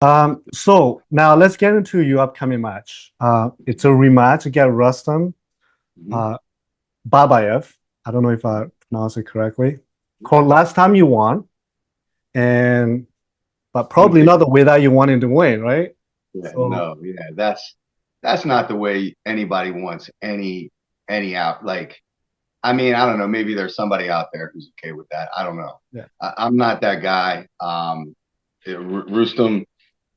So now let's get into your upcoming match. It's a rematch against Rustam Mhm. uh, Babayev. I don't know if I pronounced it correctly. Last time you won, and but Couldn't probably pick. not the way that you wanted to win, right? Yeah, So no, yeah, that's not the way anybody wants any out. Like, I mean, I don't know. Maybe there's somebody out there who's okay with that. I don't know. yeah, I'm not that guy. Rustam,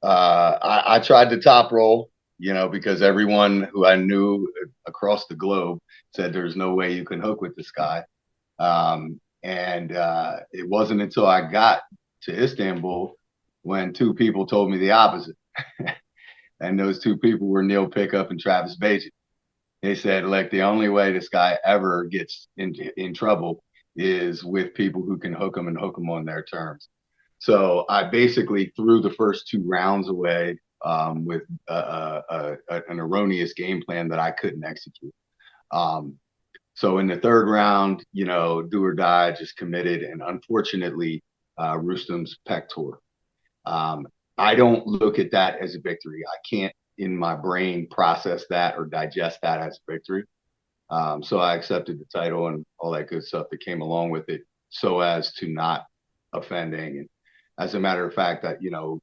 I tried the top roll, because everyone who I knew across the globe said there's no way you can hook with this guy. And it wasn't until I got to Istanbul when two people told me the opposite. And those two people were Neil Pickup and Travis Bajent. They said, like, the only way this guy ever gets in trouble is with people who can hook him and hook him on their terms. So I basically threw the first two rounds away with an erroneous game plan that I couldn't execute. Um, so in the third round, do or die, just committed, and unfortunately, Rustam's pec tore. Um, I don't look at that as a victory. I can't in my brain process that or digest that as a victory. So I accepted the title and all that good stuff that came along with it, so as to not offending. And as a matter of fact, that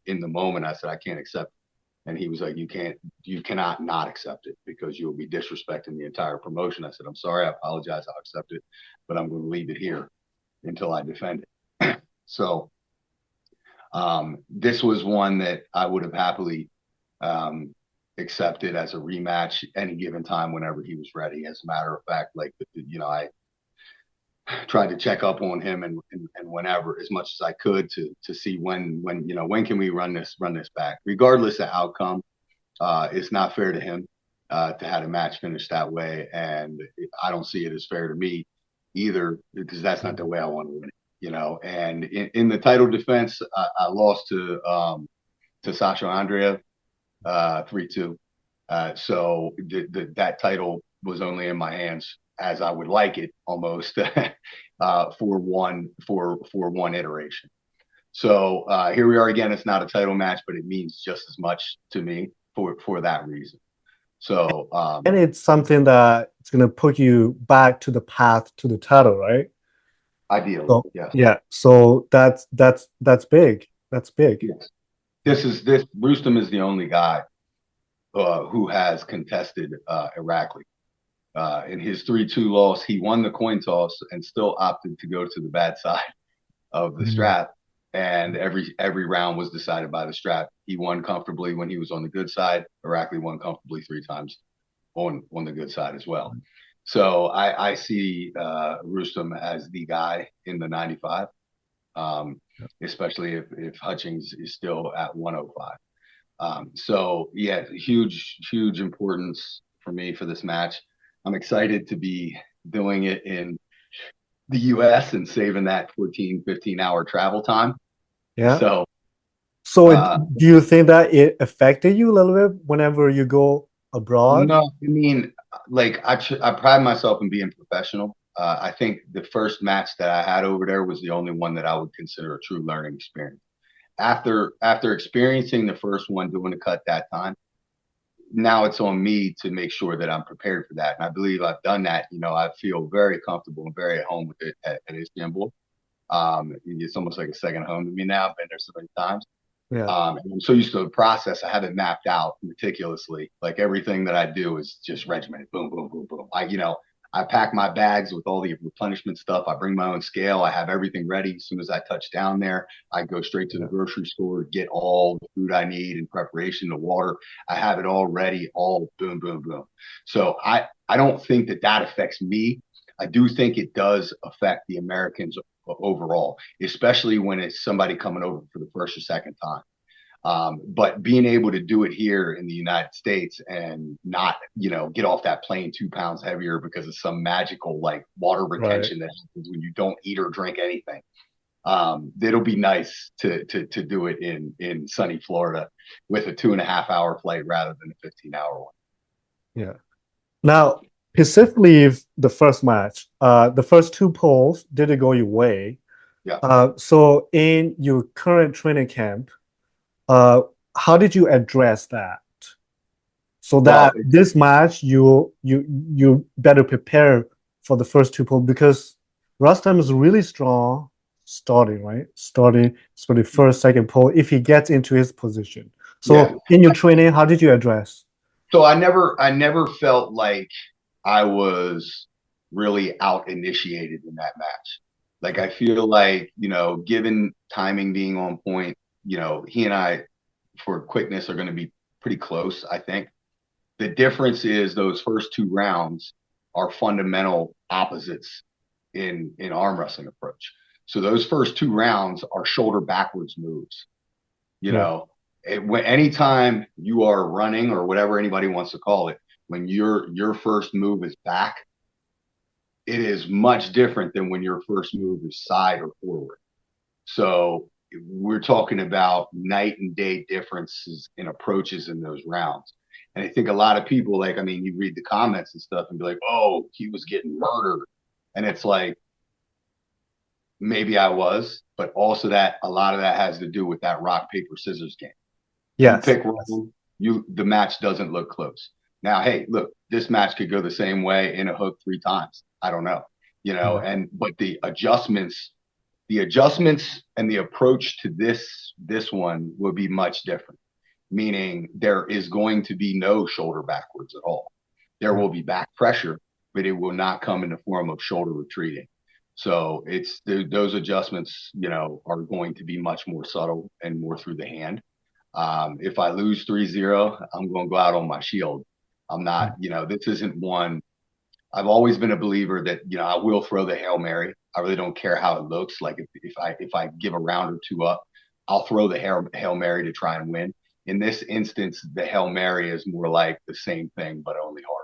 in the moment I said I can't accept it. And he was like, you cannot not accept it because you'll be disrespecting the entire promotion. I said, I'm sorry, I apologize, I'll accept it, but I'm going to leave it here until I defend it. So this was one that I would have happily um, accepted as a rematch any given time whenever he was ready. As a matter of fact, like I tried to check up on him and whenever as much as I could to see when can we run this back, regardless of outcome. It's not fair to him to have a match finish that way, and I don't see it as fair to me either because that's not the way I want to win it. And in the title defense, I lost to Sasha Andreev 3-2. So that title was only in my hands as I would like it almost for one iteration. So here we are again. It's not a title match, but it means just as much to me for that reason. So and it's something that it's gonna put you back to the path to the title, right? ideally, So yes, yeah, so that's big. That's big. yes. This Rustam is the only guy who has contested Irakli. In his 3-2 loss, he won the coin toss and still opted to go to the bad side of the Mhm. strap. And every round was decided by the strap. He won comfortably when he was on the good side. Irakli won comfortably three times on the good side as well. So I see Rustam as the guy in the 95, especially if Hutchings is still at 105. So yeah, huge importance for me for this match. I'm excited to be doing it in the US and saving that 14, 15-hour travel time. Yeah. So So uh do you think that it affected you a little bit whenever you go abroad? no, I mean, like I pride myself in being professional. I think the first match that I had over there was the only one that I would consider a true learning experience. After experiencing the first one doing the cut that time, now it's on me to make sure that I'm prepared for that. And I believe I've done that. I feel very comfortable and very at home with it at Istanbul. It's almost like a second home to me now. I've been there so many times. Yeah. And I'm so used to the process. I have it mapped out meticulously. Like everything that I do is just regimented. Boom, boom, boom, boom. I pack my bags with all the replenishment stuff. I bring my own scale. I have everything ready. As soon as I touch down there, I go straight to the grocery store, get all the food I need in preparation, the water. I have it all ready, all boom, boom, boom. So I don't think that affects me. I do think it does affect the Americans overall, especially when it's somebody coming over for the first or second time. But being able to do it here in the United States and not, get off that plane 2 pounds heavier because of some magical like water Right. retention that happens when you don't eat or drink anything. It'll be nice to do it in sunny Florida with a 2.5 hour flight rather than a 15-hour one. Yeah. Now, specifically the first match, the first two polls didn't go your way. Yeah. So in your current training camp, uh, how did you address that? So that Well, this match you better prepare for the first two polls because Rustam is really strong starting, right? Starting for the first, second pole if he gets into his position. yeah. So in your training, how did you address? So I never felt like I was really out initiated in that match. Like I feel like, given timing being on point, he and I for quickness are going to be pretty close, I think. The difference is those first two rounds are fundamental opposites in arm wrestling approach. So those first two rounds are shoulder backwards moves. You Yeah. know, anytime you are running or whatever anybody wants to call it, when your first move is back, it is much different than when your first move is side or forward. So we're talking about night and day differences in approaches in those rounds. And I think a lot of people, like, I mean, you read the comments and stuff and be like, oh, he was getting murdered. And it's like, maybe I was, but also that a lot of that has to do with that rock, paper, scissors game. You Yes. pick wrong, the match doesn't look close. Now, hey, look, this match could go the same way in a hook three times. I don't know, Yeah. but the adjustments and the approach to this one will be much different. Meaning there is going to be no shoulder backwards at all. There Yeah. will be back pressure, but it will not come in the form of shoulder retreating. So those adjustments, are going to be much more subtle and more through the hand. If I lose 3-0, I'm going to go out on my shield. I'm not, this isn't one. I've always been a believer that, I will throw the Hail Mary. I really don't care how it looks. Like if I give a round or two up, I'll throw the Hail Mary to try and win. In this instance, the Hail Mary is more like the same thing, but only harder.